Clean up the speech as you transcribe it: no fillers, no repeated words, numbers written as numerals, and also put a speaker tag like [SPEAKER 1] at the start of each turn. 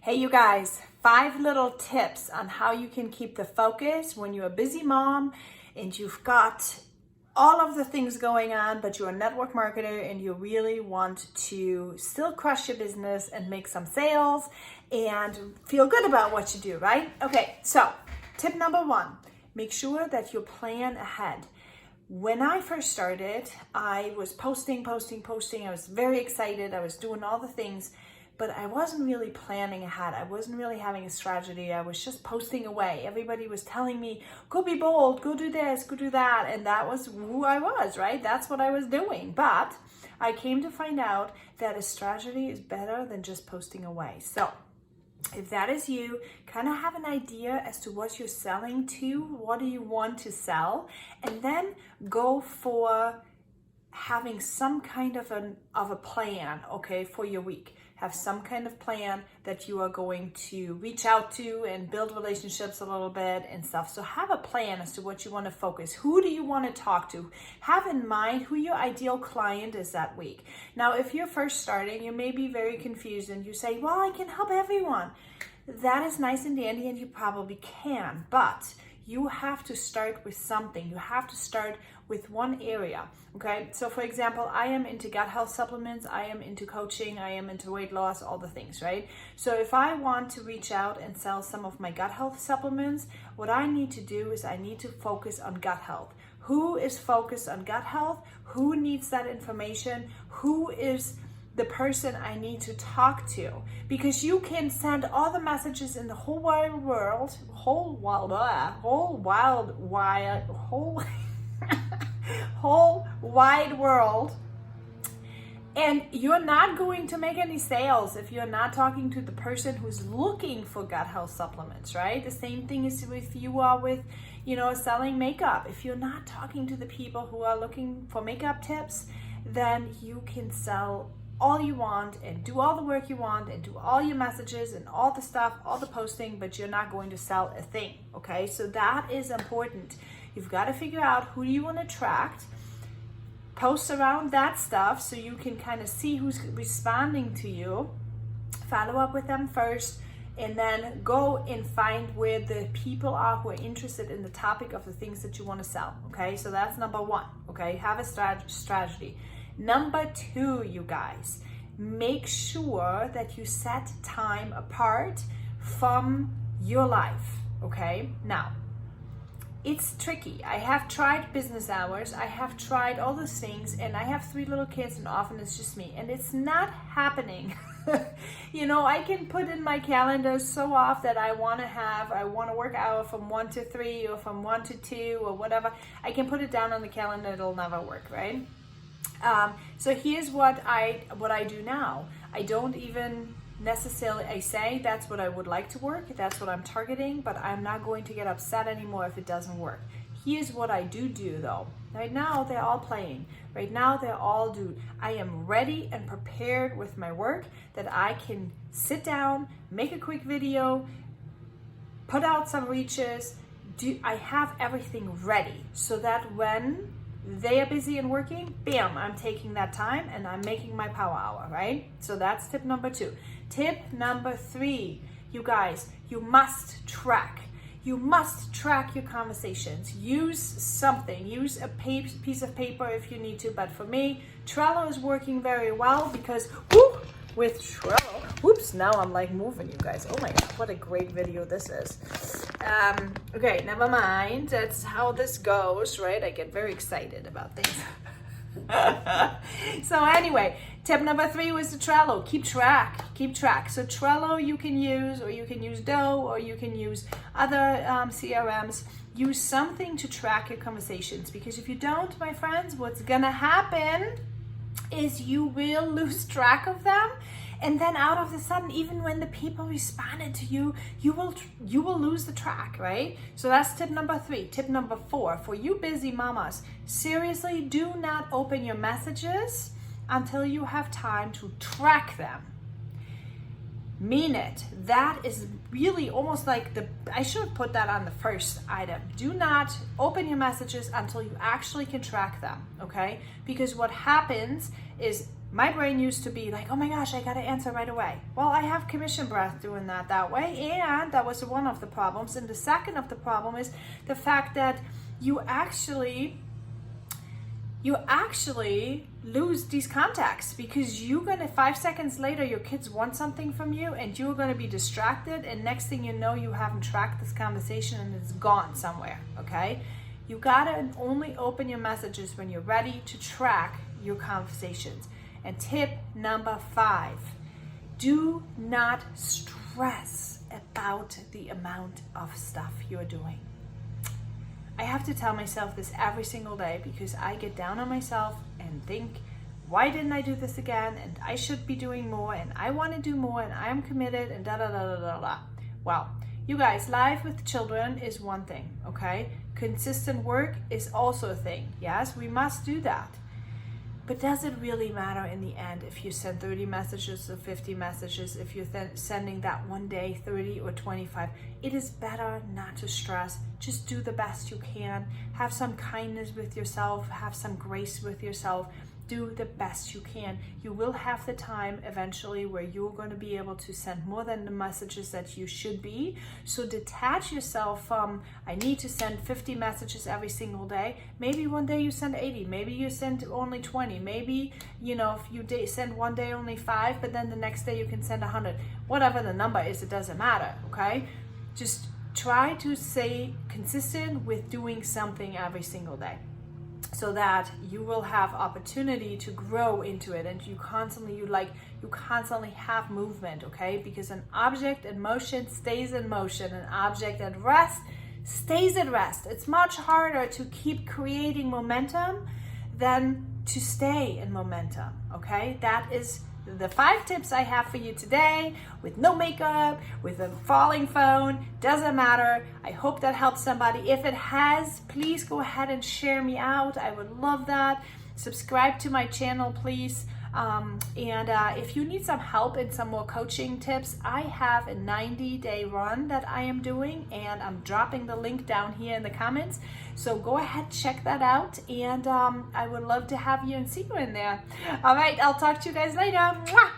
[SPEAKER 1] Hey you guys, 5 little tips on how you can keep the focus when you're a busy mom and you've got all of the things going on, but you're a network marketer and you really want to still crush your business and make some sales and feel good about what you do, right? Okay, so tip number 1, make sure that you plan ahead. When I first started, I was posting. I was very excited. I was doing all the things, but I wasn't really planning ahead. I wasn't really having a strategy. I was just posting away. Everybody was telling me, go be bold, go do this, go do that. And that was who I was, right? That's what I was doing. But I came to find out that a strategy is better than just posting away. So if that is you, kind of have an idea as to what you're selling to, what do you want to sell, and then go for having some kind of a plan, okay, for your week. Have some kind of plan that you are going to reach out to and build relationships a little bit and stuff. So have a plan as to what you want to focus. Who do you want to talk to? Have in mind who your ideal client is that week. Now, if you're first starting, you may be very confused and you say, well, I can help everyone. That is nice and dandy and you probably can, but you have to start with something. You have to start with one area, okay? So for example, I am into gut health supplements, I am into coaching, I am into weight loss, all the things, right? So if I want to reach out and sell some of my gut health supplements, what I need to do is I need to focus on gut health. Who is focused on gut health? Who needs that information? Who is the person I need to talk to? Because you can send all the messages in the whole wide world, whole wide world, and you're not going to make any sales if you're not talking to the person who's looking for gut health supplements, right? The same thing is if you are with, selling makeup. If you're not talking to the people who are looking for makeup tips, then you can sell all you want and do all the work you want and do all your messages and all the stuff, all the posting, but you're not going to sell a thing, okay? So that is important. You've got to figure out who you want to attract, post around that stuff so you can kind of see who's responding to you, follow up with them first, and then go and find where the people are who are interested in the topic of the things that you want to sell, okay? So that's number 1, okay? Have a strategy. Number 2, you guys, make sure that you set time apart from your life, okay? Now, it's tricky. I have tried business hours, I have tried all those things, and I have 3 little kids and often it's just me, and it's not happening. I can put in my calendar so off that I want to work out from 1 to 3 or from 1 to 2 or whatever. I can put it down on the calendar, it'll never work, right? So here's what I do now. I don't even necessarily, I say that's what I would like to work, that's what I'm targeting, but I'm not going to get upset anymore if it doesn't work. Here's what I do though. Right now they're all playing. Right now they're all doing. I am ready and prepared with my work that I can sit down, make a quick video, put out some reaches. I have everything ready so that when they are busy and working, bam, I'm taking that time and I'm making my power hour, right? So that's tip number 2. Tip number 3, you guys, you must track. You must track your conversations. Use something. Use a piece of paper if you need to. But for me, Trello is working very well because with Trello, now I'm like moving, you guys. Oh my God, what a great video this is. Okay, never mind. That's how this goes, right? I get very excited about things. So anyway, tip number 3 was the Trello. Keep track. So Trello you can use, or you can use Doe, or you can use other CRMs. Use something to track your conversations, because if you don't, my friends, what's gonna happen is you will lose track of them. And then out of the sudden, even when the people responded to you, you will lose the track, right? So that's tip number 3. Tip number 4, for you busy mamas, seriously, do not open your messages until you have time to track them. Mean it. That is really almost like I should have put that on the first item. Do not open your messages until you actually can track them, okay? Because what happens is My brain used to be like, oh my gosh, I got to answer right away. Well, I have commission breath doing that way, and that was one of the problems. And the second of the problem is the fact that you actually lose these contacts, because you're gonna 5 seconds later your kids want something from you and you're gonna be distracted, and next thing you know, you haven't tracked this conversation and it's gone somewhere. Okay, you gotta only open your messages when you're ready to track your conversations. And tip number 5, do not stress about the amount of stuff you're doing. I have to tell myself this every single day, because I get down on myself and think, why didn't I do this again? And I should be doing more, and I want to do more, and I'm committed, and da da da da da da. Well, you guys, life with children is one thing, okay? Consistent work is also a thing. Yes, we must do that. But does it really matter in the end if you send 30 messages or 50 messages, if you're sending that one day 30 or 25? It is better not to stress. Just do the best you can. Have some kindness with yourself. Have some grace with yourself. Do the best you can. You will have the time eventually where you're going to be able to send more than the messages that you should be. So detach yourself from, I need to send 50 messages every single day. Maybe one day you send 80. Maybe you send only 20. Maybe, if you send one day only 5, but then the next day you can send 100. Whatever the number is, it doesn't matter, okay? Just try to stay consistent with doing something every single day, so that you will have opportunity to grow into it, and you constantly have movement, okay? Because an object in motion stays in motion, an object at rest stays at rest. It's much harder to keep creating momentum than to stay in momentum, okay? That is the 5 tips I have for you today, with no makeup, with a falling phone, doesn't matter. I hope that helps somebody. If it has, please go ahead and share me out. I would love that. Subscribe to my channel, please. If you need some help and some more coaching tips, I have a 90-day run that I am doing, and I'm dropping the link down here in the comments. So go ahead, check that out, and I would love to have you and see you in there. All right, I'll talk to you guys later. Mwah!